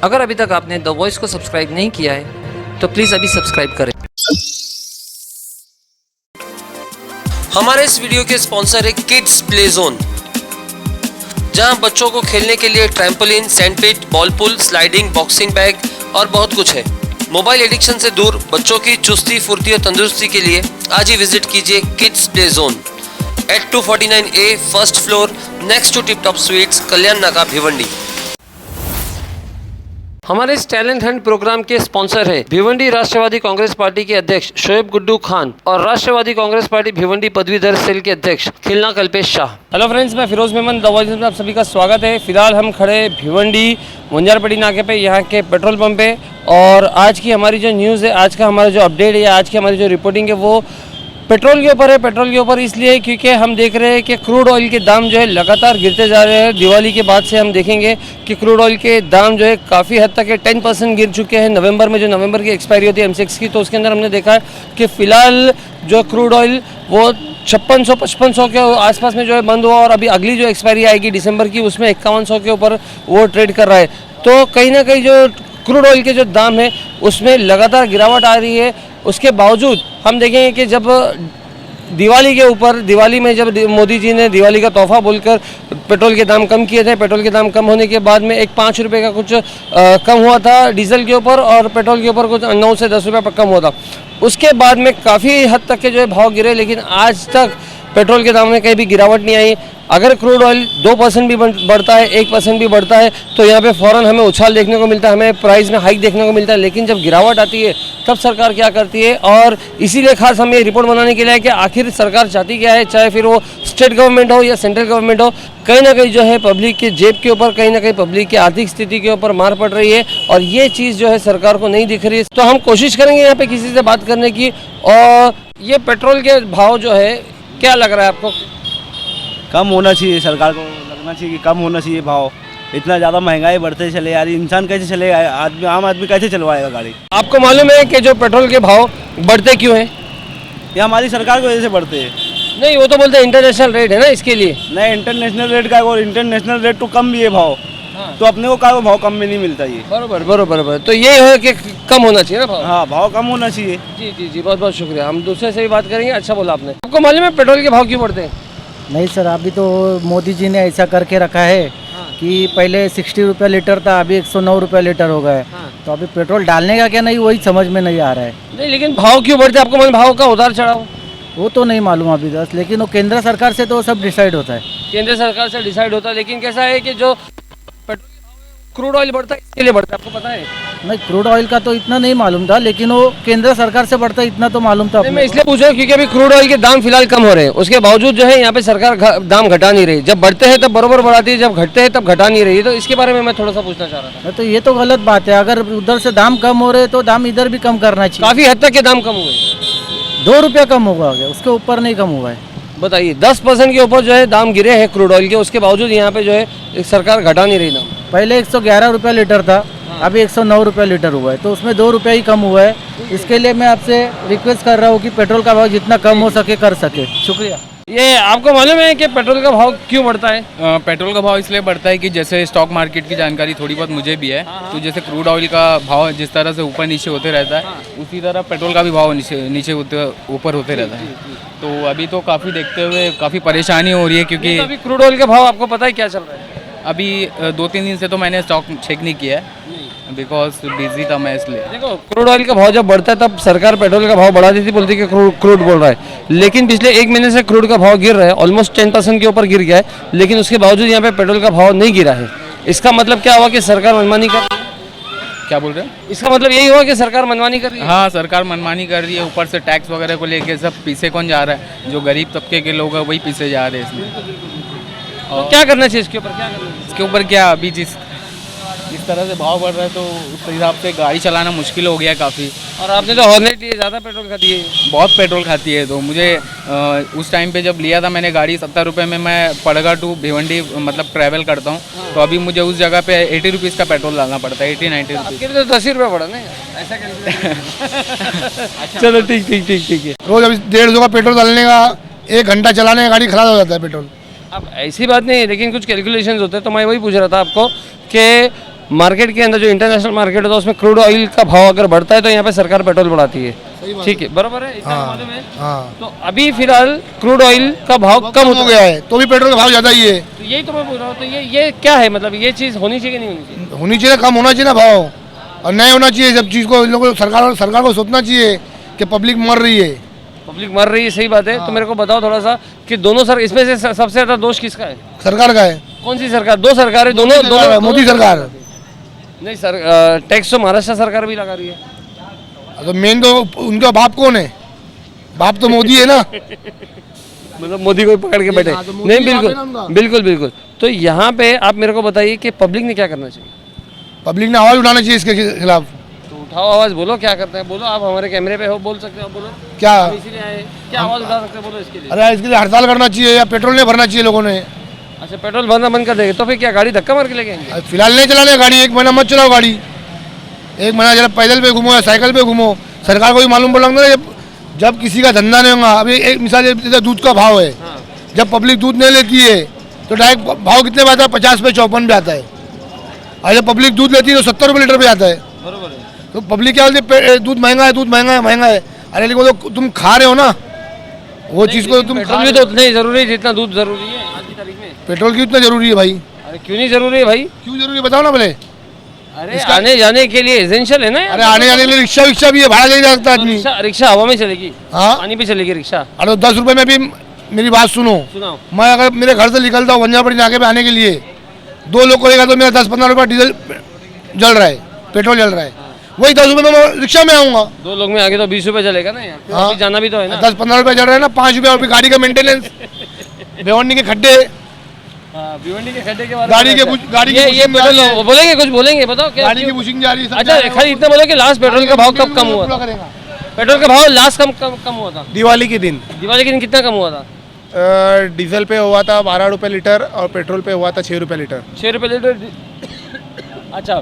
अगर अभी तक आपने द वॉइस को सब्सक्राइब नहीं किया है तो प्लीज़ अभी सब्सक्राइब करें। हमारे इस वीडियो के स्पॉन्सर है किड्स प्ले जोन, जहां बच्चों को खेलने के लिए ट्रैम्पोलिन, सैंडपिट, बॉल पुल, स्लाइडिंग, बॉक्सिंग बैग और बहुत कुछ है। मोबाइल एडिक्शन से दूर बच्चों की चुस्ती, फुर्ती और तंदुरुस्ती के लिए आज ही विजिट कीजिए kids play zone at 249A first floor next to tip top sweets, Kalyan Naka, Bhiwandi. हमारे इस टैलेंट हंट प्रोग्राम के स्पॉन्सर है भिवंडी राष्ट्रवादी कांग्रेस पार्टी के अध्यक्ष शोएब गुड्डू खान और राष्ट्रवादी कांग्रेस पार्टी भिवंडी पदवीधर सेल के अध्यक्ष खिलना कल्पेश शाह। हेलो फ्रेंड्स, मैं फिरोज मेमन द वॉइस में आप सभी का स्वागत है। फिलहाल हम खड़े भिवंडी मुंजारपट्टी नाके पे, यहाँ के पेट्रोल पंप पे, और आज की हमारी जो न्यूज़ है, आज का हमारा जो अपडेट है, आज की हमारी जो रिपोर्टिंग है वो पेट्रोल के ऊपर है। पेट्रोल के ऊपर इसलिए क्योंकि हम देख रहे हैं कि क्रूड ऑयल के दाम जो है लगातार गिरते जा रहे हैं। दिवाली के बाद से हम देखेंगे कि क्रूड ऑयल के दाम जो है काफ़ी हद तक 10% गिर चुके हैं। नवंबर में जो नवंबर की एक्सपायरी होती है M6 की, तो उसके अंदर हमने देखा है कि फ़िलहाल जो क्रूड ऑयल वो 5600-5500 के आसपास में जो है बंद हुआ, और अभी अगली जो एक्सपायरी आएगी दिसंबर की उसमें 5100 के ऊपर वो ट्रेड कर रहा है। तो कहीं ना कहीं जो क्रूड ऑयल के जो दाम है उसमें लगातार गिरावट आ रही है। उसके बावजूद हम देखेंगे कि जब दिवाली के ऊपर, दिवाली में जब मोदी जी ने दिवाली का तोहफा बोलकर पेट्रोल के दाम कम किए थे, पेट्रोल के दाम कम होने के बाद में एक 5 रुपये का कुछ कम हुआ था डीजल के ऊपर, और पेट्रोल के ऊपर कुछ 9 से 10 रुपये कम हुआ था। उसके बाद में काफ़ी हद तक के जो है भाव गिरे, लेकिन आज तक पेट्रोल के दाम में कहीं भी गिरावट नहीं आई। अगर क्रूड ऑयल 2% भी बढ़ता है, 1% भी बढ़ता है, तो यहाँ पे फ़ौरन हमें उछाल देखने को मिलता है, हमें प्राइस में हाइक देखने को मिलता है। लेकिन जब गिरावट आती है तब सरकार क्या करती है, और इसीलिए खास हम ये रिपोर्ट बनाने के लिए कि आखिर सरकार चाहती क्या है, चाहे फिर वो स्टेट गवर्नमेंट हो या सेंट्रल गवर्नमेंट हो। कहीं ना कहीं जो है पब्लिक के जेब के ऊपर, कहीं ना कहीं पब्लिक की आर्थिक स्थिति के ऊपर मार पड़ रही है, और ये चीज़ जो है सरकार को नहीं दिख रही है। तो हम कोशिश करेंगे यहाँ पे किसी से बात करने की। और ये पेट्रोल के भाव जो है, क्या लग रहा है आपको? कम होना चाहिए, सरकार को लगना चाहिए कि कम होना चाहिए भाव। इतना ज़्यादा महंगाई बढ़ते चले यार, इंसान कैसे चलेगा, आदमी आम आदमी कैसे चलवाएगा गाड़ी? आपको मालूम है कि जो पेट्रोल के भाव बढ़ते क्यों हैं? ये हमारी सरकार की वजह से बढ़ते हैं। नहीं, वो तो बोलते हैं इंटरनेशनल रेट है ना, इसके लिए। नहीं, इंटरनेशनल रेट का, और इंटरनेशनल रेट तो कम भी है भाव। हाँ। तो अपने को का भाव कम में नहीं मिलता ये। बरोबर बरोबर बरोबर। तो ये है कि कम होना चाहिए ना भाव? हाँ, भाव कम होना चाहिए। जी जी जी, बहुत बहुत शुक्रिया। हम दूसरे से भी बात करेंगे। अच्छा बोला आपने। आपको मालूम है पेट्रोल के भाव क्यों बढ़ते हैं? नहीं सर, अभी तो मोदी जी ने ऐसा करके रखा है कि पहले 60 रुपये लीटर था, अभी 109 रुपये लीटर हो गए। तो अभी पेट्रोल डालने का क्या नहीं, वही समझ में नहीं आ रहा है। नहीं, लेकिन भाव क्यों बढ़ते हैं? आपको मालूम भाव का उतार चढ़ाव? वो तो नहीं मालूम अभी तक, लेकिन वो केंद्र सरकार से तो सब डिसाइड होता है। केंद्र सरकार से डिसाइड होता है, लेकिन कैसा है कि जो क्रूड ऑयल बढ़ता है इसके लिए बढ़ता है, आपको पता है? नहीं, क्रूड ऑयल का तो इतना नहीं मालूम था, लेकिन वो केंद्र सरकार से बढ़ता है इतना तो मालूम था। मैं इसलिए पूछ रहा हूँ क्योंकि अभी क्रूड ऑयल के दाम फिलहाल कम हो रहे हैं, उसके बावजूद जो है यहाँ पे सरकार दाम घटा नहीं रही। जब बढ़ते हैं तब बरोबर बढ़ाती है, जब घटते हैं तब घटा नहीं रही है। तो इसके बारे में मैं थोड़ा सा पूछना चाह रहा था। तो ये तो गलत बात है, अगर उधर से दाम कम हो रहे तो दाम इधर भी कम करना चाहिए। काफ़ी हद तक के दाम कम हुए, 2 रुपया कम होगा, उसके ऊपर नहीं कम हुआ है। बताइए, 10% के ऊपर जो है दाम गिरे हैं क्रूड ऑयल के, उसके बावजूद यहाँ पे जो है सरकार घटा नहीं रही दाम। पहले 111 रुपये लीटर था, अभी 109 रुपये लीटर हुआ है, तो उसमें 2 रुपये ही कम हुआ है। इसके लिए मैं आपसे रिक्वेस्ट कर रहा हूँ कि पेट्रोल का भाव जितना कम हो सके कर सके। शुक्रिया। ये आपको मालूम है कि पेट्रोल का भाव क्यों बढ़ता है? पेट्रोल का भाव इसलिए बढ़ता है कि जैसे स्टॉक मार्केट की जानकारी थोड़ी बहुत मुझे भी है, तो जैसे क्रूड ऑयल का भाव जिस तरह से ऊपर नीचे होते रहता है, उसी तरह पेट्रोल का भी भाव नीचे ऊपर होते रहता है। तो अभी तो काफ़ी देखते हुए काफ़ी परेशानी हो रही है, क्योंकि अभी क्रूड ऑयल का भाव आपको पता है क्या चल रहा है? अभी 2-3 दिन से तो मैंने स्टॉक चेक नहीं किया है, बिकॉज बिजी था मैं इसलिए। देखो, क्रूड ऑयल का भाव जब बढ़ता है तब सरकार पेट्रोल का भाव बढ़ा देती, बोलती है कि क्रूड बढ़ रहा है। लेकिन पिछले 1 महीने से क्रूड का भाव गिर रहा है, ऑलमोस्ट 10% के ऊपर गिर गया है, लेकिन उसके बावजूद यहाँ पे पेट्रोल का भाव नहीं गिरा है। इसका मतलब क्या हुआ कि सरकार मनमानी कर रही है? क्या बोल रहे हैं? इसका मतलब यही हुआ कि सरकार मनमानी कर रही है? हाँ, सरकार मनमानी कर रही है, ऊपर से टैक्स वगैरह को लेके सब पीछे कौन जा रहा है? जो गरीब तबके के लोग हैं वही पीछे जा रहे हैं इसमें। तो क्या करना चाहिए इसके ऊपर? क्या करना चाहिए इसके ऊपर? क्या, अभी जिस तरह से भाव बढ़ रहा है तो उस हिसाब से गाड़ी चलाना मुश्किल हो गया है काफ़ी। और आपने तो हॉर्नेट लिए, ज़्यादा पेट्रोल खाती है। बहुत पेट्रोल खाती है। तो मुझे उस टाइम पे जब लिया था मैंने गाड़ी 70 रुपये में, मैं पड़गा टू भिवंडी मतलब ट्रैवल करता हूँ, तो अभी मुझे उस जगह पे 80 रुपीज़ का पेट्रोल डालना पड़ता है, 80-90 रुपीज़। आपके लिए तो 10 रुपये पड़ा ना, ऐसा चलो ठीक ठीक ठीक ठीक है। रोज अभी 150 का पेट्रोल डालने का, 1 घंटा चलाने का गाड़ी खराब हो जाता है पेट्रोल। अब ऐसी बात नहीं है, लेकिन कुछ कैलकुलेशंस होते हैं। तो मैं वही पूछ रहा था आपको कि मार्केट के अंदर जो इंटरनेशनल मार्केट होता है उसमें क्रूड ऑयल का भाव अगर बढ़ता है तो यहाँ पे सरकार पेट्रोल बढ़ाती है, ठीक है, बराबर है, इतना मालूम है। हाँ तो अभी फिलहाल क्रूड ऑयल का भाव कम हो गया है तो भी पेट्रोल का भाव ज़्यादा ही है। तो यही तो मैं बोल रहा हूँ, तो ये क्या है, मतलब ये चीज़ होनी चाहिए कि नहीं होनी चाहिए? होनी चाहिए, कम होना चाहिए ना भाव, और नहीं होना चाहिए। सब चीज़ को इन लोगों को सरकार को सोचना चाहिए कि पब्लिक मर रही है। पब्लिक मर रही है, सही बात है। तो मेरे को बताओ थोड़ा सा कि दोनों सर इसमें से सबसे ज़्यादा दोष किसका है? सरकार का है। कौन सी सरकार? दो सरकार है, दोनों दोनों मोदी सरकार। नहीं सर, टैक्स तो महाराष्ट्र सरकार भी लगा रही है। तो मेन तो उनका बाप कौन है? बाप तो मोदी है ना। मतलब मोदी को ही पकड़ के बैठे। हाँ, तो मोदी नहीं, बाप है बिल्कुल ना उनका। बिल्कुल बिल्कुल। तो यहाँ पे आप मेरे को बताइए कि पब्लिक ने क्या करना चाहिए? पब्लिक ने आवाज़ उठाना चाहिए इसके खिलाफ। तो उठाओ आवाज़, बोलो क्या करते हैं, बोलो। आप हमारे कैमरे पे हो, बोल सकते हो, बोलो। क्या हम इसीलिए आए, क्या आवाज़ उठा सकते हैं, बोलो इसके लिए। अरे इसके लिए हड़ताल करना चाहिए या पेट्रोल नहीं भरना चाहिए लोगों ने। अच्छा, पेट्रोल भरना बंद कर देंगे तो फिर क्या गाड़ी धक्का मार के लेके आएंगे? फिलहाल नहीं चलाने गाड़ी, 1 महीना मत चलाओ गाड़ी। 1 महीना जरा पैदल पे घूमो या साइकिल पे घूमो। सरकार को भी मालूम पड़ लगता है जब किसी का धंधा नहीं होगा। अभी एक मिसाल, जैसे दूध का भाव है, जब पब्लिक दूध नहीं लेती है तो डायरेक्ट भाव कितने पे आता है? 50 पे 54 पे आता है। और जब पब्लिक दूध लेती है तो 70 रुपये लीटर पे आता है। बरोबर है। तो पब्लिक क्या बोलती है? दूध महंगा है, दूध महंगा है, महंगा है। अरे लेकिन वो तो तुम खा रहे हो ना, वो चीज़ को तुम पेट्रोल भी तो उतना ही जरूरी है जितना दूध जरूरी है आज की तारीख में। पेट्रोल की उतना जरूरी है भाई। अरे क्यों नहीं जरूरी है भाई? क्यों जरूरी है बताओ ना पहले। अरे आने जाने के लिए एसेंशियल है ना यार। अरे आने जाने के लिए रिक्शा विक्शा भी है, भाड़ा नहीं जा सकता तो आदमी। रिक्शा रिक्शा हवा में चलेगी, हाँ, पानी पे चलेगी रिक्शा। अरे 10 रुपये में भी मेरी बात सुनो। सुनाओ। मैं अगर मेरे घर से निकलता हूँ वंजापड़ी नाके पे आने के लिए, 2 लोग को लेगा तो मेरा 10-15 रुपये डीजल जल रहा है, पेट्रोल जल रहा है। वही 10 रुपये में मैं रिक्शा में आऊँगा। 2 लोग में आगे तो 20 रुपए चलेगा ना यार, फिर हाँ। ऑफिस जाना भी तो है ना। 10-15 रुपये जल रहा है ना, 5 रुपये और फिर गाड़ी का मेंटेनेंस, भिवंडी के खड्डे, हाँ, भिवंडी के खड्डे के बारे में गाड़ी के अच्छा। गाड़ी ये की पेट्रोल बोलेंगे, कुछ बोलेंगे, बताओ क्या? गाड़ी की बुशिंग जा रही है, सब अच्छा, जा रहा है। खाली इतना बोलो कि लास्ट पेट्रोल का भाव कब कम हुआ पूरा था? करेगा। पेट्रोल का भाव लास्ट कम हुआ था? दिवाली के दिन दिवाली के दिन कितना कम हुआ था? डीजल पे हुआ था 12 रुपये लीटर और पेट्रोल पे हुआ था 6 रुपये लीटर। 6 रुपये लीटर। अच्छा,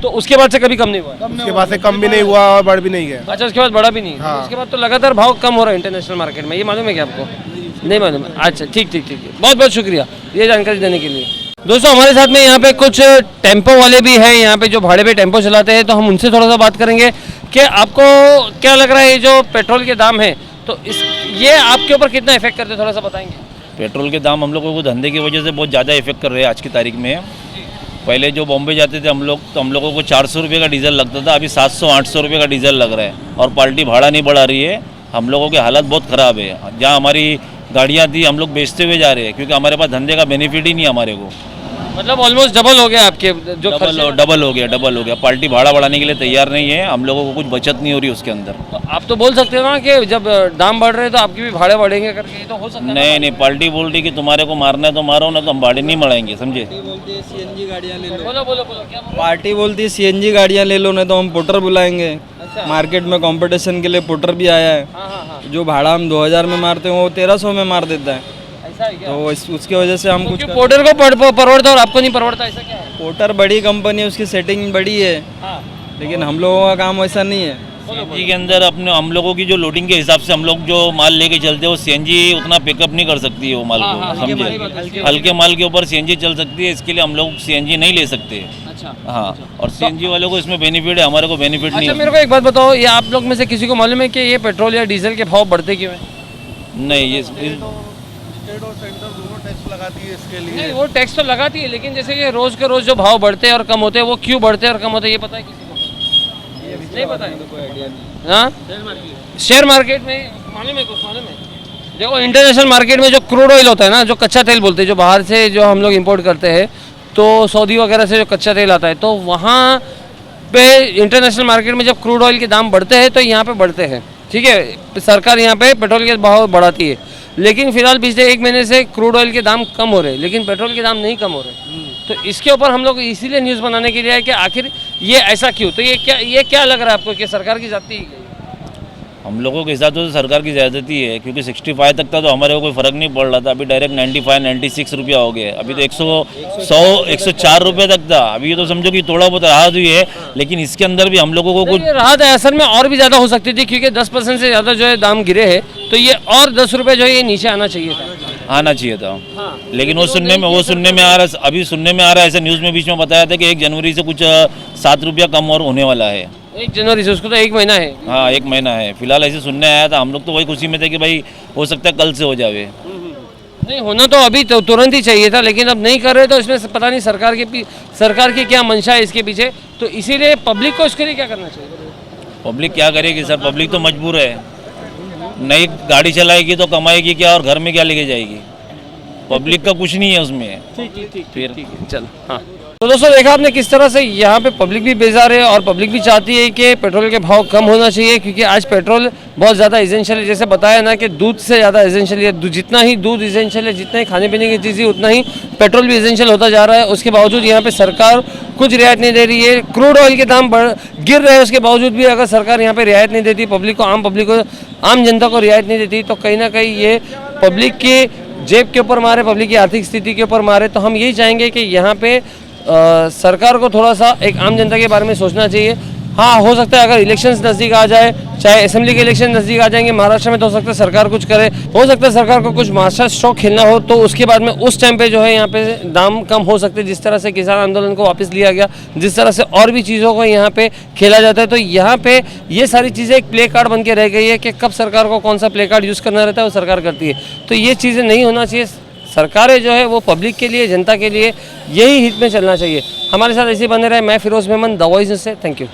तो उसके बाद से कभी कम नहीं हुआ? उसके बाद से कम भी नहीं हुआ और बढ़ भी नहीं गया। अच्छा, उसके बाद बढ़ा भी नहीं? हाँ। उसके बाद तो लगातार भाव कम हो रहा है इंटरनेशनल मार्केट में, ये मालूम है क्या आपको? नहीं मालूम है? अच्छा, ठीक ठीक ठीक, बहुत बहुत शुक्रिया ये जानकारी देने के लिए। दोस्तों, हमारे साथ में यहाँ पे कुछ टेम्पो वाले भी हैं, यहाँ पे जो भाड़े पे टेम्पो चलाते हैं, तो हम उनसे थोड़ा सा बात करेंगे कि आपको क्या लग रहा है ये जो पेट्रोल के दाम है, तो ये आपके ऊपर कितना इफेक्ट करते हैं, थोड़ा सा बताएंगे? पेट्रोल के दाम हम लोगों को धंधे की वजह से बहुत ज़्यादा इफेक्ट कर रहे हैं आज की तारीख में। पहले जो बॉम्बे जाते थे हम लोग, तो हम लोगों को 400 रुपये का डीजल लगता था, अभी 700-800 रुपये का डीजल लग रहा है और पार्टी भाड़ा नहीं बढ़ा रही है। हम लोगों की हालत बहुत ख़राब है। जहाँ हमारी गाड़ियाँ थी हम लोग बेचते हुए जा रहे हैं क्योंकि हमारे पास धंधे का बेनिफिट ही नहीं है हमारे को। मतलब ऑलमोस्ट डबल हो गया आपके जो डबल हो गया। पार्टी भाड़ा बढ़ाने के लिए तैयार नहीं है, हम लोगों को कुछ बचत नहीं हो रही उसके अंदर। तो आप तो बोल सकते हो ना कि जब दाम बढ़ रहे हैं तो आपके भी भाड़े बढ़ेंगे करके, तो हो सकता है ना? नहीं, पार्टी बोल रही कि तुम्हारे को मारना है तो मारो ना, तो हम भाड़े नहीं बढ़ाएंगे, समझे? बोलो बोलो बोलो, क्या बोलो? पार्टी बोलती है सीएनजी गाड़ियाँ ले लो, नहीं तो हम पुटर बुलाएंगे। मार्केट में कंपटीशन के लिए पुटर भी आया है। हाँ हाँ हाँ, जो भाड़ा हम 2000 में मारते हैं वो 1300 में मार देता है। ऐसा है क्या? तो उसकी वजह से हम कुछ क्योंकि पोर्टर को परवड़ता है और आपको नहीं परवड़ता, ऐसा क्या है? पोटर बड़ी कंपनी है, उसकी सेटिंग बड़ी है, हाँ, लेकिन हम लोगों का काम वैसा नहीं है। सीएनजी के अंदर अपने हम लोगों की जो लोडिंग के हिसाब से हम लोग जो माल लेके चलते हैं वो सीएनजी उतना पिकअप नहीं कर सकती है वो माल हाँ, को, हल्के समझे? हल्के माल के ऊपर सीएनजी चल सकती है, इसके लिए हम लोग सीएनजी नहीं ले सकते। अच्छा हाँ, और सीएनजी वालों को इसमें बेनिफिट है, हमारे को बेनिफिट नहीं अच्छा, है। मेरे को एक बात बताओ, ये आप लोग में से किसी को मालूम है कि ये पेट्रोल या डीजल के भाव बढ़ते क्यों हैं? नहीं, ये नहीं, वो टैक्स तो लगाती है, लेकिन जैसे ये रोज के रोज जो भाव बढ़ते हैं और कम होते हैं, वो क्यों बढ़ते हैं और कम होते हैं, ये पता है किसी को? नहीं पता है? हाँ, शेयर मार्केट में मालूम है, कुछ मालूम है? देखो, इंटरनेशनल मार्केट में जो क्रूड ऑयल होता है ना, जो कच्चा तेल बोलते हैं, जो बाहर से जो हम लोग इंपोर्ट करते हैं, तो सऊदी वगैरह से जो कच्चा तेल आता है, तो वहाँ पे इंटरनेशनल मार्केट में जब क्रूड ऑयल के दाम बढ़ते हैं तो यहाँ पे बढ़ते हैं, ठीक है? सरकार यहाँ पे पेट्रोल के भाव बढ़ाती है, लेकिन फिलहाल पिछले 1 महीने से क्रूड ऑयल के दाम कम हो रहे हैं, लेकिन पेट्रोल के दाम नहीं कम हो रहे। तो इसके ऊपर हम लोग इसीलिए न्यूज़ बनाने के लिए है कि आखिर ये ऐसा क्यों? तो ये क्या लग रहा है आपको कि सरकार की जाती है? हम लोगों के हिसाब से तो सरकार की ज़्यादती है क्योंकि 65 तक था तो हमारे को कोई फ़र्क नहीं पड़ रहा था, अभी डायरेक्ट 95-96 रुपया हो गया। अभी तो 104 रुपये तक था। अभी ये तो समझो कि थोड़ा बहुत राहत हुई है, लेकिन इसके अंदर भी हम लोगों को कुछ राहत है, असल में और भी ज़्यादा हो सकती थी क्योंकि 10% से ज़्यादा जो है दाम गिरे हैं, तो ये और 10 रुपये जो है ये नीचे आना चाहिए था। आना चाहिए था। हाँ। लेकिन वो सुनने में आ रहा, अभी सुनने में आ रहा है, ऐसे न्यूज़ में बीच में बताया था कि 1 जनवरी से कुछ 7 रुपया कम और होने वाला है। 1 जनवरी से, उसको तो 1 महीना है। हाँ 1 महीना है फिलहाल, ऐसे सुनने आया था। हम लोग तो वही खुशी में थे कि भाई हो सकता है कल से हो जावे। नहीं, होना तो अभी तो तुरंत ही चाहिए था, लेकिन अब नहीं कर रहे तो इसमें पता नहीं सरकार की क्या मंशा है इसके पीछे। तो इसीलिए पब्लिक को इसके लिए क्या करना चाहिए? पब्लिक क्या करेगी सर, पब्लिक तो मजबूर है। नई गाड़ी चलाएगी तो कमाएगी क्या और घर में क्या लेके जाएगी? पब्लिक का कुछ नहीं है उसमें। फिर चलो हाँ। तो दोस्तों देखा आपने किस तरह से यहाँ पे पब्लिक भी बेजार है और पब्लिक भी चाहती है कि पेट्रोल के भाव कम होना चाहिए, क्योंकि आज पेट्रोल बहुत ज़्यादा एसेंशियल है। जैसे बताया ना कि दूध से ज़्यादा एसेंशियल है। जितना ही दूध एसेंशियल है, जितना ही खाने पीने की चीज़ है, उतना ही पेट्रोल भी एसेंशियल होता जा रहा है। उसके बावजूद यहाँ पे सरकार कुछ रियायत नहीं दे रही है। क्रूड ऑयल के दाम गिर रहे हैं, उसके बावजूद भी अगर सरकार यहाँ पे रियायत नहीं देती पब्लिक को, आम जनता को रियायत नहीं देती, तो कहीं ना कहीं ये पब्लिक के जेब के ऊपर मारे, पब्लिक की आर्थिक स्थिति के ऊपर मारे। तो हम यही चाहेंगे कि यहाँ पे सरकार को थोड़ा सा एक आम जनता के बारे में सोचना चाहिए। हाँ, हो सकता है अगर इलेक्शंस नज़दीक आ जाए, चाहे असेंबली के इलेक्शन नज़दीक आ जाएंगे महाराष्ट्र में, तो हो सकता है सरकार कुछ करे, हो सकता है सरकार को कुछ मास्टर स्ट्रोक खेलना हो, तो उसके बाद में उस टाइम पे जो है यहाँ पे दाम कम हो सकते हैं। जिस तरह से किसान आंदोलन को वापस लिया गया, जिस तरह से और भी चीज़ों को यहाँ पे खेला जाता है, तो यहाँ पे ये सारी चीज़ें एक प्ले कार्ड बन के रह गई है कि कब सरकार को कौन सा प्ले कार्ड यूज़ करना रहता है वो सरकार करती है। तो ये चीज़ें नहीं होना चाहिए। सरकारें जो है वो पब्लिक के लिए, जनता के लिए, यही हित में चलना चाहिए। हमारे साथ ऐसे बने रहे। मैं फिरोज मेमन, द वॉइस से। Thank you.